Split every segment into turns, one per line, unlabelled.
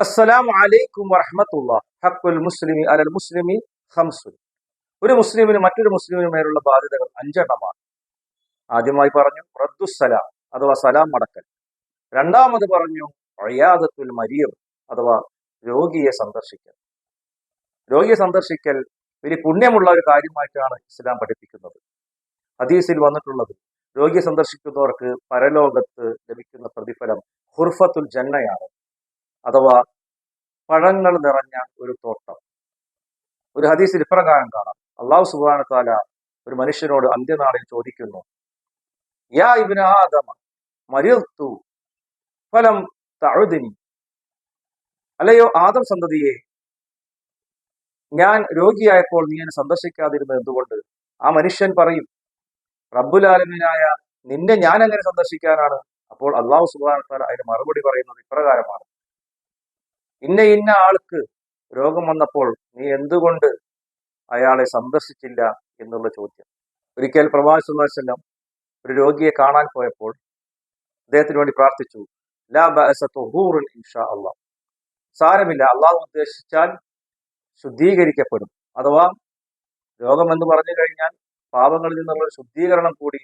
അസ്സലാമു അലൈക്കും വറഹ്മത്തുള്ളാഹ്. ഹഖ്ഖുൽ മുസ്ലിമി അലൽ മുസ്ലിമി ഖംസുൻ. ഒരു മുസ്ലിമിന് മറ്റൊരു മുസ്ലിമിന് മേലുള്ള ബാധ്യതകൾ അഞ്ചെണ്ണമാണ്. ആദ്യമായി പറഞ്ഞു റദ്ദുസ്സലാം അഥവാ സലാം മടക്കൽ. രണ്ടാമത് പറഞ്ഞു ഇയാദത്തുൽ മരീദ് അഥവാ രോഗിയെ സന്ദർശിക്കൽ. രോഗിയെ സന്ദർശിക്കൽ വലിയ പുണ്യമുള്ള ഒരു കാര്യമായിട്ടാണ് ഇസ്ലാം പഠിപ്പിക്കുന്നത്. ഹദീസിൽ വന്നിട്ടുള്ളത് രോഗിയെ സന്ദർശിക്കുന്നവർക്ക് പരലോകത്ത് ലഭിക്കുന്ന പ്രതിഫലം ഖുർഫത്തുൽ ജന്നയാണ്, അഥവാ പഴങ്ങൾ നിറഞ്ഞ ഒരു തോട്ടം. ഒരു ഹദീസിൽ ഇപ്രകാരം കാണാം, അള്ളാഹു സുബ്ഹാനഹു വ തആല ഒരു മനുഷ്യനോട് അന്ത്യനാളിൽ ചോദിക്കുന്നു, യാ ഇബ്ന ആദമ മരിദ്തു ഫലം തഉദ്നി, അല്ലയോ ആദം സന്തതിയെ, ഞാൻ രോഗിയായപ്പോൾ നീ എന്നെ സന്ദർശിക്കാതിരുന്നത് എന്തുകൊണ്ട്? ആ മനുഷ്യൻ പറയും, റബ്ബുൽ ആലമീനായ നിന്നെ ഞാൻ എങ്ങനെ സന്ദർശിക്കാനാണ്? അപ്പോൾ അള്ളാഹു സുബ്ഹാനഹു വ തആല അതിന് മറുപടി പറയുന്നത് ഇപ്രകാരമാണ്, ഇന്ന ആൾക്ക് രോഗം വന്നപ്പോൾ നീ എന്തുകൊണ്ട് അയാളെ സന്ദർശിച്ചില്ല എന്നുള്ള ചോദ്യം. ഒരിക്കൽ പ്രവാചകൻ സ്വല്ലല്ലാഹു അലൈഹി വസല്ലം ഒരു രോഗിയെ കാണാൻ പോയപ്പോൾ അദ്ദേഹത്തിന് വേണ്ടി പ്രാർത്ഥിച്ചു, ലാ ബഅസ തുഹൂറുൻ ഇൻഷാ അല്ലാഹ്, സാരമില്ല, അള്ളാഹു ഉദ്ദേശിച്ചാൽ ശുദ്ധീകരിക്കപ്പെടും. അഥവാ രോഗം എന്ന് പറഞ്ഞു കഴിഞ്ഞാൽ പാപങ്ങളിൽ നിന്നുള്ള ഒരു ശുദ്ധീകരണം കൂടി.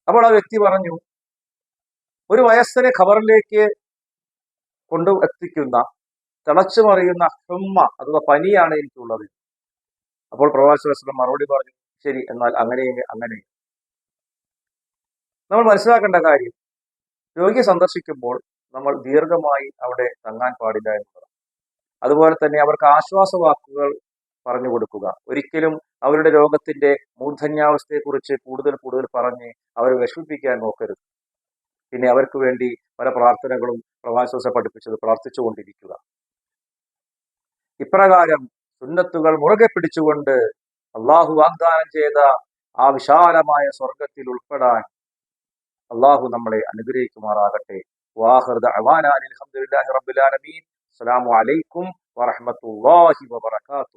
അപ്പോൾ ആ വ്യക്തി പറഞ്ഞു, ഒരു വയസ്സനെ ഖബറിലേക്ക് കൊണ്ടു എത്തിക്കുന്ന തിളച്ചു മറിയുന്ന ഹുമ്മ അഥവാ പനിയാണ് എനിക്കുള്ളത്. അപ്പോൾ പ്രവാചകൻ സ്വല്ലല്ലാഹു അലൈഹി വസല്ലം മറുപടി പറഞ്ഞു, ശരി, എന്നാൽ അങ്ങനെ. നമ്മൾ മനസ്സിലാക്കേണ്ട കാര്യം, രോഗിയെ സന്ദർശിക്കുമ്പോൾ നമ്മൾ ദീർഘമായി അവിടെ തങ്ങാൻ പാടില്ല എന്നുള്ളതാണ്. അതുപോലെ തന്നെ അവർക്ക് ആശ്വാസവാക്കുകൾ പറഞ്ഞു കൊടുക്കുക. ഒരിക്കലും അവരുടെ രോഗത്തിന്റെ മൂർധന്യാവസ്ഥയെക്കുറിച്ച് കൂടുതൽ പറഞ്ഞ് അവരെ വിഷമിപ്പിക്കാൻ നോക്കരുത്. പിന്നെ അവർക്ക് വേണ്ടി പല പ്രാർത്ഥനകളും പ്രവാചകൻ പഠിപ്പിച്ചത് പ്രാർത്ഥിച്ചുകൊണ്ടിരിക്കുക. ഇപ്രകാരം സുന്നത്തുകൾ മുറുകെ പിടിച്ചുകൊണ്ട് അള്ളാഹു വാഗ്ദാനം ചെയ്ത ആ വിശാലമായ സ്വർഗത്തിൽ ഉൾപ്പെടാൻ അള്ളാഹു നമ്മളെ അനുഗ്രഹിക്കുമാറാകട്ടെ. വാഖിറു ദഅവാനാ അൽഹംദുലില്ലാഹി റബ്ബിൽ ആലമീൻ. അസ്സലാമു അലൈക്കും വറഹ്മത്തുള്ളാഹി വബറകാതുഹു.